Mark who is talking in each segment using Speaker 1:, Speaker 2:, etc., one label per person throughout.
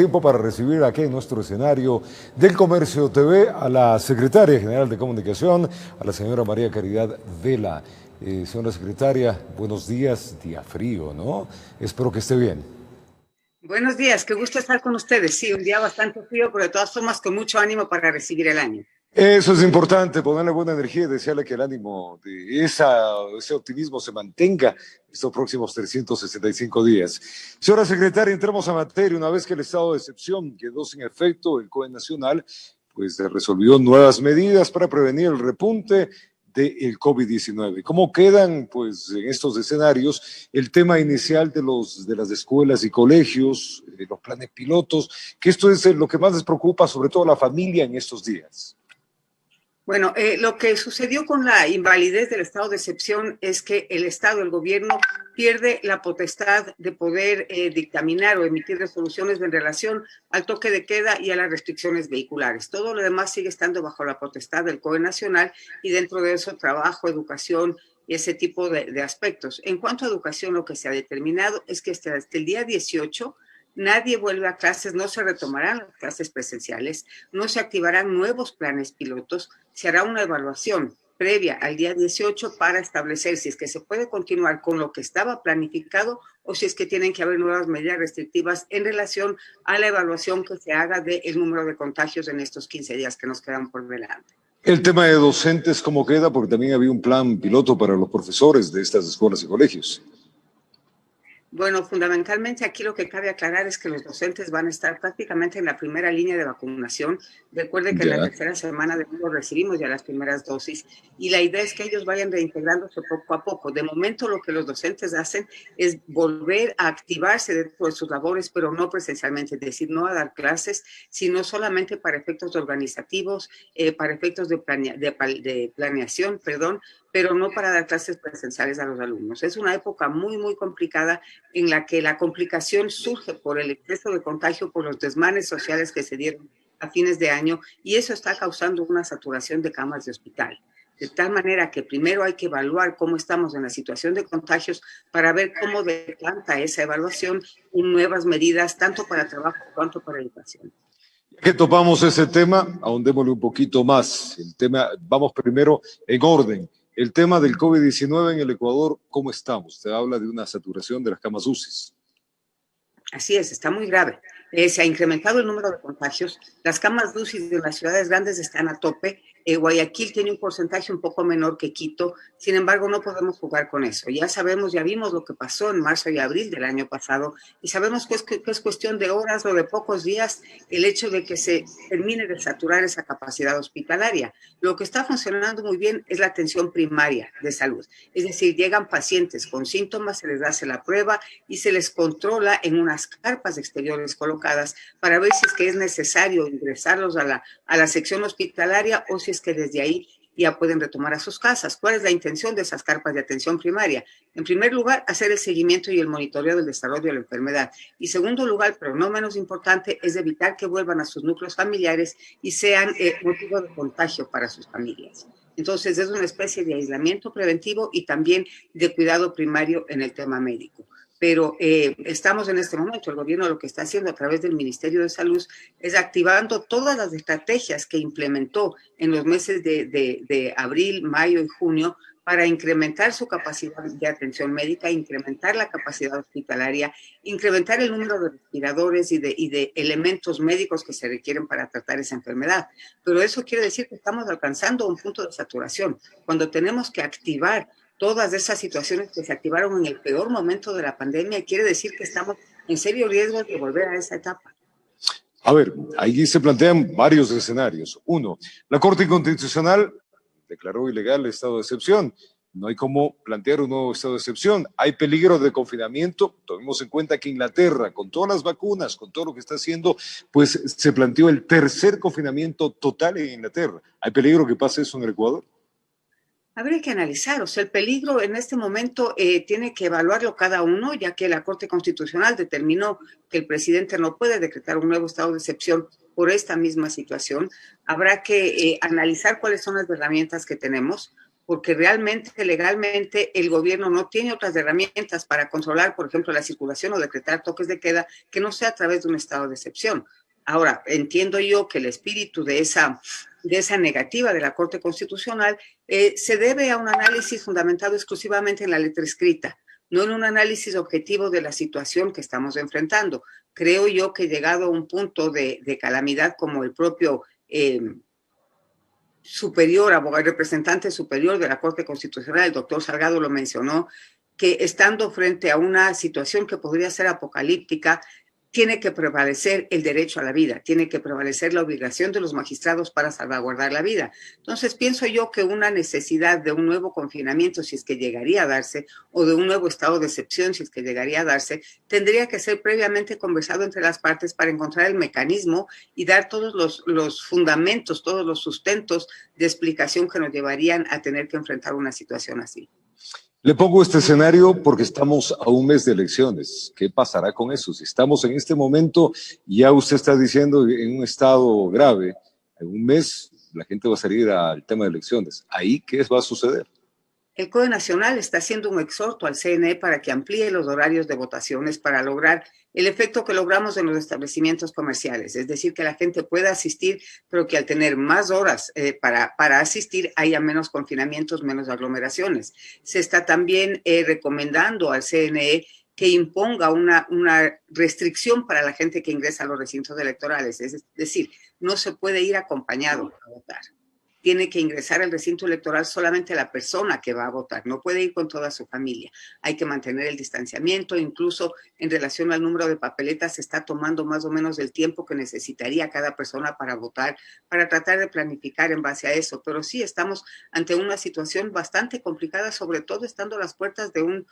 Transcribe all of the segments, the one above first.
Speaker 1: Tiempo para recibir aquí en nuestro escenario del Comercio TV a la Secretaria General de Comunicación, a la señora María Caridad Vela. Señora Secretaria, buenos días, día frío, ¿no? Espero que esté bien.
Speaker 2: Buenos días, qué gusto estar con ustedes. Sí, un día bastante frío, pero de todas formas con mucho ánimo para recibir el año.
Speaker 1: Eso es importante, ponerle buena energía y desearle que el ánimo de ese optimismo se mantenga estos próximos 365 días. Señora Secretaria, entremos a materia. Una vez que el estado de excepción quedó sin efecto, el COE Nacional pues resolvió nuevas medidas para prevenir el repunte del COVID-19. ¿Cómo quedan, pues, en estos escenarios el tema inicial de las escuelas y colegios, los planes pilotos, que esto es lo que más les preocupa, sobre todo a la familia en estos días?
Speaker 2: Bueno, lo que sucedió con la invalidez del estado de excepción es que el Estado, el gobierno, pierde la potestad de poder dictaminar o emitir resoluciones en relación al toque de queda y a las restricciones vehiculares. Todo lo demás sigue estando bajo la potestad del COE Nacional y dentro de eso trabajo, educación y ese tipo de aspectos. En cuanto a educación, lo que se ha determinado es que hasta el día 18 nadie vuelve a clases, no se retomarán las clases presenciales, no se activarán nuevos planes pilotos, se hará una evaluación previa al día 18 para establecer si es que se puede continuar con lo que estaba planificado o si es que tienen que haber nuevas medidas restrictivas en relación a la evaluación que se haga del número de contagios en estos 15 días que nos quedan por delante.
Speaker 1: El tema de docentes, ¿cómo queda? Porque también había un plan piloto para los profesores de estas escuelas y colegios.
Speaker 2: Bueno, fundamentalmente aquí lo que cabe aclarar es que los docentes van a estar prácticamente en la primera línea de vacunación. Recuerde que en la
Speaker 1: Ya.
Speaker 2: tercera semana de mayo recibimos ya las primeras dosis y la idea es que ellos vayan reintegrándose poco a poco. De momento lo que los docentes hacen es volver a activarse dentro de sus labores, pero no presencialmente, es decir, no a dar clases, sino solamente para efectos organizativos, para efectos de planeación, perdón, pero no para dar clases presenciales a los alumnos. Es una época muy, muy complicada en la que la complicación surge por el exceso de contagio, por los desmanes sociales que se dieron a fines de año, y eso está causando una saturación de camas de hospital. De tal manera que primero hay que evaluar cómo estamos en la situación de contagios para ver cómo decanta esa evaluación y nuevas medidas, tanto para trabajo cuanto para educación.
Speaker 1: Ya que topamos ese tema, ahondémosle un poquito más. El tema, vamos primero en orden. El tema del COVID-19 en el Ecuador, ¿cómo estamos? Usted habla de una saturación de las camas UCI.
Speaker 2: Así es, está muy grave. Se ha incrementado el número de contagios. Las camas de UCI de las ciudades grandes están a tope. Guayaquil tiene un porcentaje un poco menor que Quito. Sin embargo, no podemos jugar con eso. Ya sabemos, ya vimos lo que pasó en marzo y abril del año pasado y sabemos que es cuestión de horas o de pocos días el hecho de que se termine de saturar esa capacidad hospitalaria. Lo que está funcionando muy bien es la atención primaria de salud. Es decir, llegan pacientes con síntomas, se les hace la prueba y se les controla en unas carpas exteriores colocadas para ver si es que es necesario ingresarlos a la sección hospitalaria o si es que desde ahí ya pueden retomar a sus casas. ¿Cuál es la intención de esas carpas de atención primaria? En primer lugar, hacer el seguimiento y el monitoreo del desarrollo de la enfermedad. Y segundo lugar, pero no menos importante, es evitar que vuelvan a sus núcleos familiares y sean motivo de contagio para sus familias. Entonces, es una especie de aislamiento preventivo y también de cuidado primario en el tema médico. Pero estamos en este momento, el gobierno lo que está haciendo a través del Ministerio de Salud es activando todas las estrategias que implementó en los meses de abril, mayo y junio para incrementar su capacidad de atención médica, incrementar la capacidad hospitalaria, incrementar el número de respiradores y de elementos médicos que se requieren para tratar esa enfermedad. Pero eso quiere decir que estamos alcanzando un punto de saturación. Cuando tenemos que activar todas esas situaciones que se activaron en el peor momento de la pandemia, quiere decir que estamos en serio riesgo de volver a esa etapa.
Speaker 1: A ver, ahí se plantean varios escenarios. Uno, la Corte Constitucional declaró ilegal el estado de excepción. No hay cómo plantear un nuevo estado de excepción. Hay peligro de confinamiento. Tomemos en cuenta que Inglaterra, con todas las vacunas, con todo lo que está haciendo, pues se planteó el tercer confinamiento total en Inglaterra. ¿Hay peligro que pase eso en el Ecuador?
Speaker 2: Habría que analizar, o sea, el peligro en este momento tiene que evaluarlo cada uno, ya que la Corte Constitucional determinó que el presidente no puede decretar un nuevo estado de excepción por esta misma situación. Habrá que analizar cuáles son las herramientas que tenemos, porque realmente, legalmente, el gobierno no tiene otras herramientas para controlar, por ejemplo, la circulación o decretar toques de queda que no sea a través de un estado de excepción. Ahora, entiendo yo que el espíritu de esa negativa de la Corte Constitucional se debe a un análisis fundamentado exclusivamente en la letra escrita, no en un análisis objetivo de la situación que estamos enfrentando. Creo yo que llegado a un punto de calamidad como el propio superior, abogado, representante superior de la Corte Constitucional, el doctor Salgado lo mencionó, que estando frente a una situación que podría ser apocalíptica, tiene que prevalecer el derecho a la vida, tiene que prevalecer la obligación de los magistrados para salvaguardar la vida. Entonces, pienso yo que una necesidad de un nuevo confinamiento, si es que llegaría a darse, o de un nuevo estado de excepción, si es que llegaría a darse, tendría que ser previamente conversado entre las partes para encontrar el mecanismo y dar todos los fundamentos, todos los sustentos de explicación que nos llevarían a tener que enfrentar una situación así.
Speaker 1: Le pongo este escenario porque estamos a un mes de elecciones. ¿Qué pasará con eso? Si estamos en este momento, ya usted está diciendo en un estado grave, en un mes la gente va a salir al tema de elecciones. ¿Ahí qué va a suceder?
Speaker 2: El COE Nacional está haciendo un exhorto al CNE para que amplíe los horarios de votaciones para lograr el efecto que logramos en los establecimientos comerciales, es decir, que la gente pueda asistir, pero que al tener más horas para asistir haya menos confinamientos, menos aglomeraciones. Se está también recomendando al CNE que imponga una restricción para la gente que ingresa a los recintos electorales, es decir, no se puede ir acompañado a votar. Tiene que ingresar al recinto electoral solamente la persona que va a votar, no puede ir con toda su familia. Hay que mantener el distanciamiento, incluso en relación al número de papeletas se está tomando más o menos el tiempo que necesitaría cada persona para votar, para tratar de planificar en base a eso. Pero sí estamos ante una situación bastante complicada, sobre todo estando a las puertas de un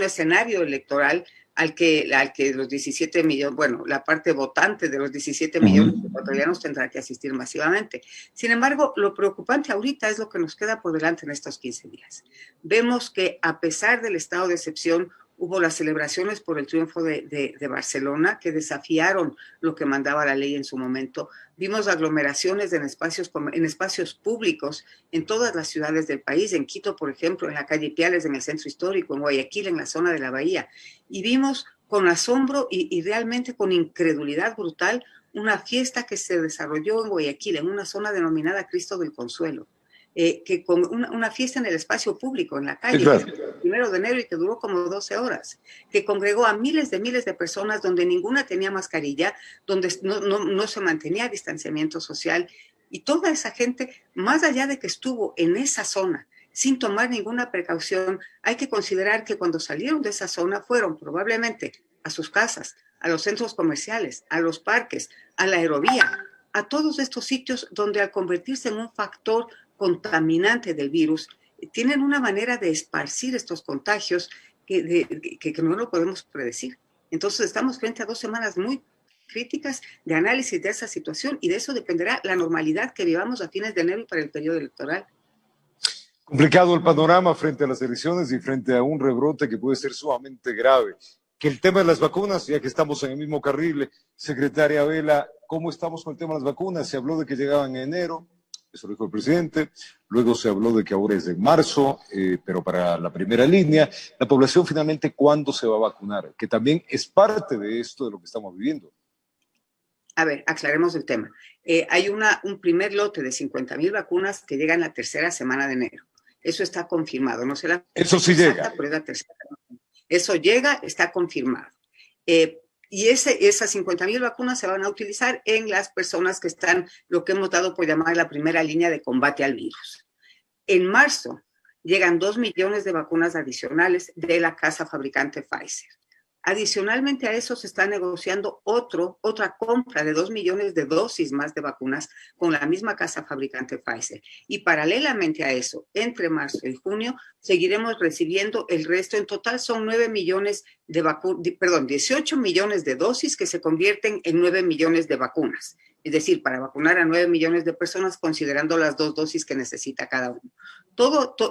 Speaker 2: escenario electoral al que los 17 millones, bueno, la parte votante de los 17 millones de ecuatorianos tendrá que asistir masivamente. Sin embargo, lo preocupante ahorita es lo que nos queda por delante en estos 15 días. Vemos que a pesar del estado de excepción, hubo las celebraciones por el triunfo de Barcelona que desafiaron lo que mandaba la ley en su momento. Vimos aglomeraciones en espacios públicos en todas las ciudades del país, en Quito, por ejemplo, en la calle Piales, en el centro histórico, en Guayaquil, en la zona de la Bahía. Y vimos con asombro y realmente con incredulidad brutal una fiesta que se desarrolló en Guayaquil, en una zona denominada Cristo del Consuelo. Que con una fiesta en el espacio público, en la calle, sí, claro, que fue el 1 de enero y que duró como 12 horas, que congregó a miles de personas donde ninguna tenía mascarilla, donde no se mantenía distanciamiento social, y toda esa gente, más allá de que estuvo en esa zona sin tomar ninguna precaución, hay que considerar que cuando salieron de esa zona fueron probablemente a sus casas, a los centros comerciales, a los parques, a la aerovía, a todos estos sitios donde al convertirse en un factor contaminante del virus, tienen una manera de esparcir estos contagios que no lo podemos predecir. Entonces estamos frente a 2 semanas muy críticas de análisis de esa situación y de eso dependerá la normalidad que vivamos a fines de enero y para el periodo electoral.
Speaker 1: Complicado el panorama frente a las elecciones y frente a un rebrote que puede ser sumamente grave. Que el tema de las vacunas, ya que estamos en el mismo carril, secretaria Vela, ¿cómo estamos con el tema de las vacunas? Se habló de que llegaban en enero, eso lo dijo el presidente, luego se habló de que ahora es en marzo, pero para la primera línea, la población finalmente, ¿cuándo se va a vacunar? Que también es parte de esto de lo que estamos viviendo.
Speaker 2: A ver, aclaremos el tema. Hay un primer lote de 50,000 vacunas que llegan la tercera semana de enero. Eso está confirmado, no sé la
Speaker 1: eso sí
Speaker 2: exacta,
Speaker 1: llega.
Speaker 2: Pero es la tercera. Eso llega, está confirmado. Y esas 50,000 vacunas se van a utilizar en las personas que están, lo que hemos dado por llamar la primera línea de combate al virus. En marzo llegan 2 millones de vacunas adicionales de la casa fabricante Pfizer. Adicionalmente a eso se está negociando otra compra de 2 millones de dosis más de vacunas con la misma casa fabricante Pfizer. Y paralelamente a eso, entre marzo y junio, seguiremos recibiendo el resto. En total son 9 millones de 18 millones de dosis que se convierten en 9 millones de vacunas. Es decir, para vacunar a 9 millones de personas considerando las 2 dosis que necesita cada uno.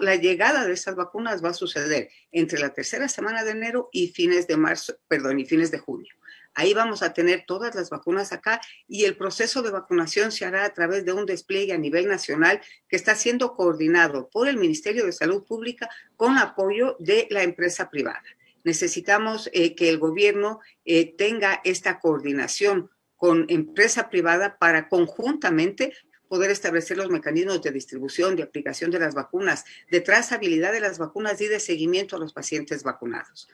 Speaker 2: La llegada de esas vacunas va a suceder entre la tercera semana de enero y fines de junio. Ahí vamos a tener todas las vacunas acá y el proceso de vacunación se hará a través de un despliegue a nivel nacional que está siendo coordinado por el Ministerio de Salud Pública con apoyo de la empresa privada. Necesitamos que el gobierno tenga esta coordinación con empresa privada para conjuntamente poder establecer los mecanismos de distribución, de aplicación de las vacunas, de trazabilidad de las vacunas y de seguimiento a los pacientes vacunados.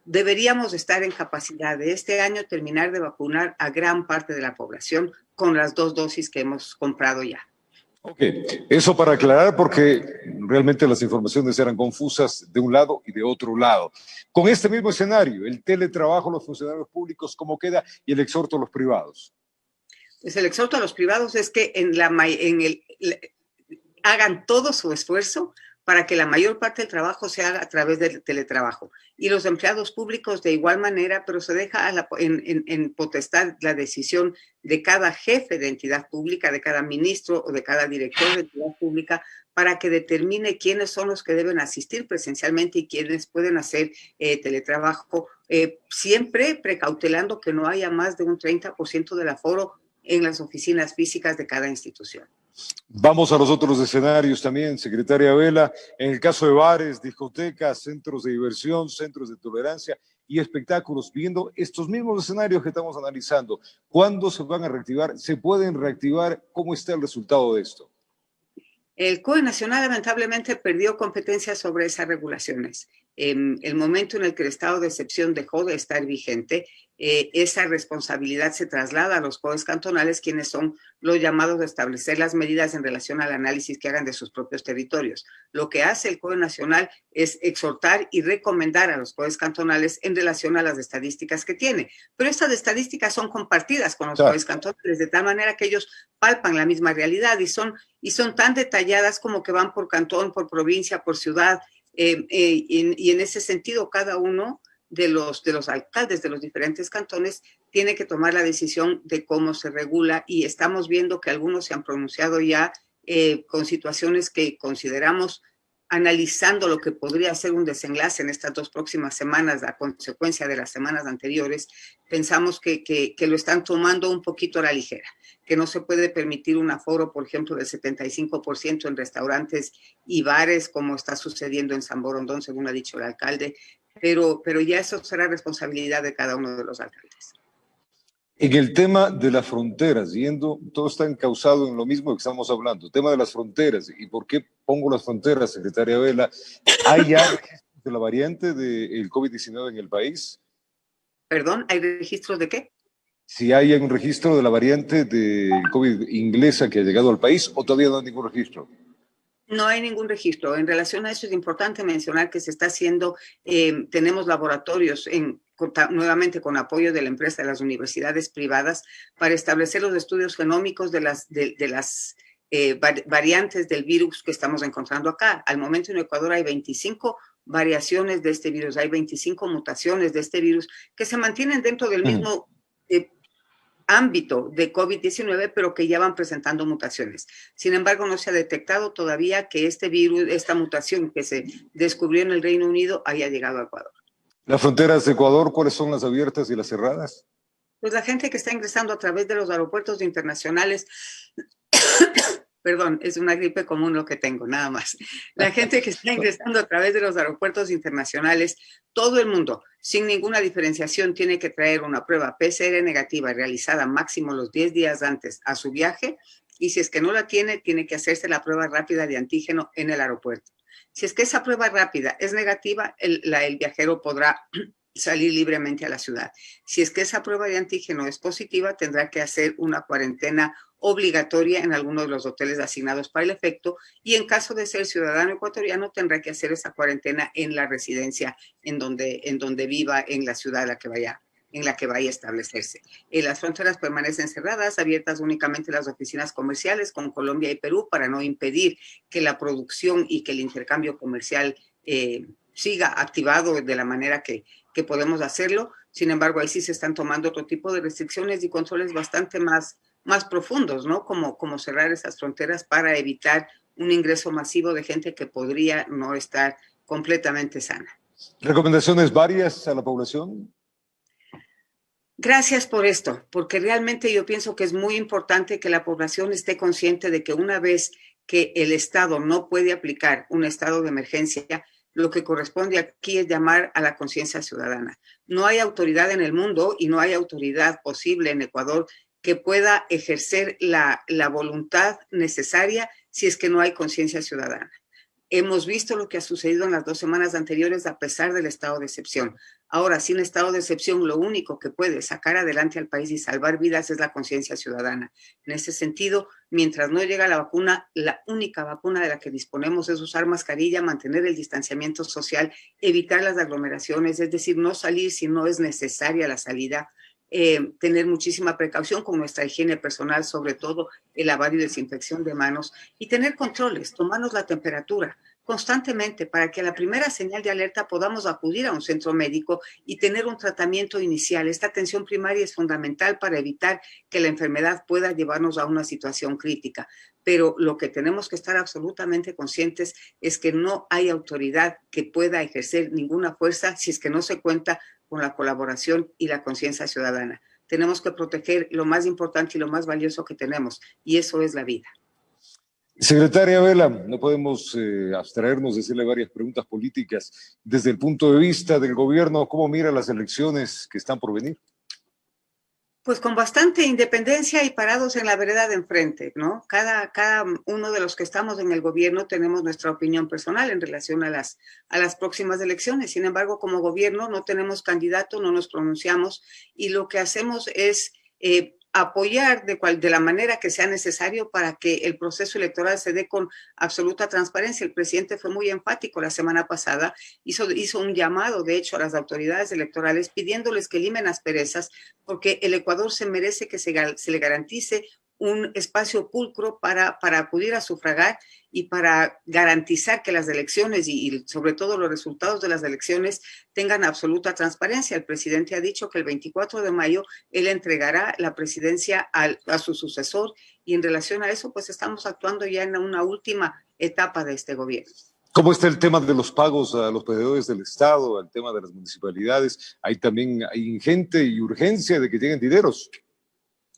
Speaker 2: Deberíamos estar en capacidad de este año terminar de vacunar a gran parte de la población con las 2 dosis que hemos comprado ya.
Speaker 1: Ok, eso para aclarar porque realmente las informaciones eran confusas de un lado y de otro lado. Con este mismo escenario, el teletrabajo, los funcionarios públicos, ¿cómo queda? Y el exhorto a los privados.
Speaker 2: Pues el exhorto a los privados es que hagan todo su esfuerzo para que la mayor parte del trabajo se haga a través del teletrabajo. Y los empleados públicos de igual manera, pero se deja en potestad la decisión de cada jefe de entidad pública, de cada ministro o de cada director de entidad pública, para que determine quiénes son los que deben asistir presencialmente y quiénes pueden hacer teletrabajo, siempre precautelando que no haya más de un 30% del aforo en las oficinas físicas de cada institución.
Speaker 1: Vamos a los otros escenarios también, secretaria Vela, en el caso de bares, discotecas, centros de diversión, centros de tolerancia y espectáculos, viendo estos mismos escenarios que estamos analizando, ¿cuándo se van a reactivar? ¿Se pueden reactivar? ¿Cómo está el resultado de esto?
Speaker 2: El COE Nacional lamentablemente perdió competencia sobre esas regulaciones. En el momento en el que el estado de excepción dejó de estar vigente, esa responsabilidad se traslada a los COEs cantonales, quienes son los llamados a establecer las medidas en relación al análisis que hagan de sus propios territorios. Lo que hace el COE Nacional es exhortar y recomendar a los COEs cantonales en relación a las estadísticas que tiene. Pero estas estadísticas son compartidas con los COEs cantonales, de tal manera que ellos palpan la misma realidad y son tan detalladas como que van por cantón, por provincia, por ciudad, y en ese sentido cada uno de los alcaldes de los diferentes cantones tiene que tomar la decisión de cómo se regula, y estamos viendo que algunos se han pronunciado ya con situaciones que consideramos, analizando lo que podría ser un desenlace en estas 2 próximas semanas, a consecuencia de las semanas anteriores, pensamos que lo están tomando un poquito a la ligera, que no se puede permitir un aforo, por ejemplo, del 75% en restaurantes y bares, como está sucediendo en San Borondón, según ha dicho el alcalde, pero ya eso será responsabilidad de cada uno de los alcaldes.
Speaker 1: En el tema de las fronteras, todo está encauzado en lo mismo que estamos hablando, tema de las fronteras. ¿Y por qué pongo las fronteras, secretaria Vela? ¿Hay ya registros de la variante del COVID-19 en el país?
Speaker 2: ¿Perdón? ¿Hay registros de qué?
Speaker 1: Si hay un registro de la variante del COVID inglesa que ha llegado al país, o todavía no hay ningún registro.
Speaker 2: No hay ningún registro. En relación a eso es importante mencionar que se está haciendo, tenemos laboratorios nuevamente con apoyo de la empresa, de las universidades privadas, para establecer los estudios genómicos de las variantes del virus que estamos encontrando acá. Al momento en Ecuador hay 25 variaciones de este virus, hay 25 mutaciones de este virus que se mantienen dentro del mismo ámbito de COVID-19, pero que ya van presentando mutaciones. Sin embargo, no se ha detectado todavía que este virus, esta mutación que se descubrió en el Reino Unido, haya llegado a Ecuador.
Speaker 1: ¿Las fronteras de Ecuador, cuáles son las abiertas y las cerradas?
Speaker 2: Pues la gente que está ingresando a través de los aeropuertos internacionales, perdón, es una gripe común lo que tengo, nada más. La gente que está ingresando a través de los aeropuertos internacionales, todo el mundo, sin ninguna diferenciación, tiene que traer una prueba PCR negativa realizada máximo los 10 días antes a su viaje, y si es que no la tiene, tiene que hacerse la prueba rápida de antígeno en el aeropuerto. Si es que esa prueba rápida es negativa, el viajero podrá salir libremente a la ciudad. Si es que esa prueba de antígeno es positiva, tendrá que hacer una cuarentena obligatoria en alguno de los hoteles asignados para el efecto, y en caso de ser ciudadano ecuatoriano tendrá que hacer esa cuarentena en la residencia en donde viva, en la ciudad en la que vaya a establecerse. Las fronteras permanecen cerradas, abiertas únicamente las oficinas comerciales con Colombia y Perú para no impedir que la producción y que el intercambio comercial siga activado de la manera que podemos hacerlo. Sin embargo, ahí sí se están tomando otro tipo de restricciones y controles bastante más profundos, ¿no? Como cerrar esas fronteras para evitar un ingreso masivo de gente que podría no estar completamente sana.
Speaker 1: ¿Recomendaciones varias a la población?
Speaker 2: Gracias por esto, porque realmente yo pienso que es muy importante que la población esté consciente de que una vez que el Estado no puede aplicar un estado de emergencia, lo que corresponde aquí es llamar a la conciencia ciudadana. No hay autoridad en el mundo y no hay autoridad posible en Ecuador que pueda ejercer la voluntad necesaria si es que no hay conciencia ciudadana. Hemos visto lo que ha sucedido en las 2 semanas anteriores a pesar del estado de excepción. Ahora, sin estado de excepción, lo único que puede sacar adelante al país y salvar vidas es la conciencia ciudadana. En ese sentido, mientras no llega la vacuna, la única vacuna de la que disponemos es usar mascarilla, mantener el distanciamiento social, evitar las aglomeraciones, es decir, no salir si no es necesaria la salida, tener muchísima precaución con nuestra higiene personal, sobre todo el lavado y desinfección de manos, y tener controles, tomarnos la temperatura constantemente para que a la primera señal de alerta podamos acudir a un centro médico y tener un tratamiento inicial. Esta atención primaria es fundamental para evitar que la enfermedad pueda llevarnos a una situación crítica. Pero lo que tenemos que estar absolutamente conscientes es que no hay autoridad que pueda ejercer ninguna fuerza si es que no se cuenta con la colaboración y la conciencia ciudadana. Tenemos que proteger lo más importante y lo más valioso que tenemos, y eso es la vida.
Speaker 1: Secretaria Vela, no podemos abstraernos de hacerle varias preguntas políticas. Desde el punto de vista del gobierno, ¿cómo mira las elecciones que están por venir?
Speaker 2: Pues con bastante independencia y parados en la vereda de enfrente, ¿no? Cada uno de los que estamos en el gobierno tenemos nuestra opinión personal en relación a las próximas elecciones. Sin embargo, como gobierno no tenemos candidato, no nos pronunciamos y lo que hacemos es apoyar de la manera que sea necesario para que el proceso electoral se dé con absoluta transparencia. El presidente fue muy enfático la semana pasada, hizo un llamado, de hecho, a las autoridades electorales pidiéndoles que limen asperezas porque el Ecuador se merece que se le garantice un espacio pulcro para acudir a sufragar y para garantizar que las elecciones y sobre todo los resultados de las elecciones tengan absoluta transparencia. El presidente ha dicho que el 24 de mayo él entregará la presidencia a su sucesor y en relación a eso pues estamos actuando ya en una última etapa de este gobierno.
Speaker 1: ¿Cómo está el tema de los pagos a los proveedores del Estado, el tema de las municipalidades? Hay también ingente y urgencia de que lleguen dineros.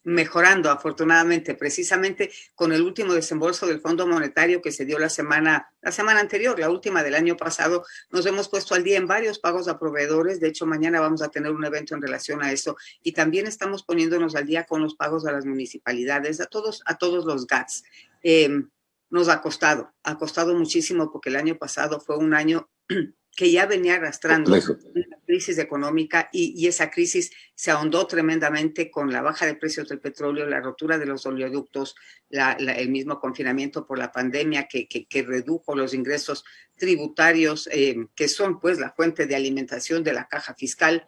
Speaker 2: Mejorando, afortunadamente, precisamente con el último desembolso del Fondo Monetario que se dio la semana anterior, la última del año pasado, nos hemos puesto al día en varios pagos a proveedores. De hecho, mañana vamos a tener un evento en relación a eso y también estamos poniéndonos al día con los pagos a las municipalidades, a todos los GATS. Nos ha costado muchísimo porque el año pasado fue un año que ya venía arrastrando una crisis económica y esa crisis se ahondó tremendamente con la baja de precios del petróleo, la rotura de los oleoductos, el mismo confinamiento por la pandemia que redujo los ingresos tributarios que son pues la fuente de alimentación de la caja fiscal.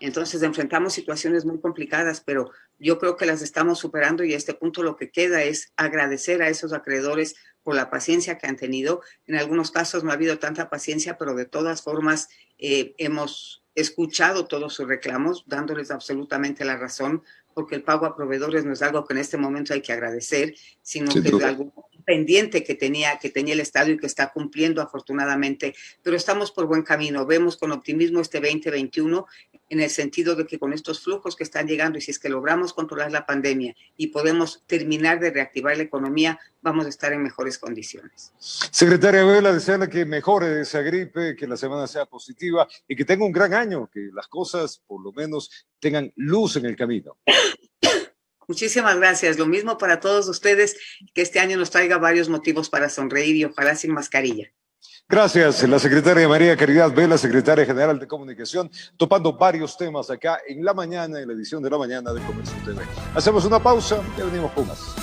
Speaker 2: Entonces enfrentamos situaciones muy complicadas, pero yo creo que las estamos superando y a este punto lo que queda es agradecer a esos acreedores por la paciencia que han tenido. En algunos casos no ha habido tanta paciencia, pero de todas formas hemos escuchado todos sus reclamos, dándoles absolutamente la razón, porque el pago a proveedores no es algo que en este momento hay que agradecer, sino que es algo pendiente que tenía el Estado y que está cumpliendo afortunadamente, pero estamos por buen camino. Vemos con optimismo este 2021 en el sentido de que con estos flujos que están llegando y si es que logramos controlar la pandemia y podemos terminar de reactivar la economía, vamos a estar en mejores condiciones.
Speaker 1: Secretaria Vela, desearle que mejore esa gripe, que la semana sea positiva y que tenga un gran año, que las cosas por lo menos tengan luz en el camino.
Speaker 2: Muchísimas gracias. Lo mismo para todos ustedes, que este año nos traiga varios motivos para sonreír y ojalá sin mascarilla.
Speaker 1: Gracias, la secretaria María Caridad Vela, secretaria general de Comunicación, topando varios temas acá en la mañana, en la edición de la mañana de Comercio TV. Hacemos una pausa y venimos con más.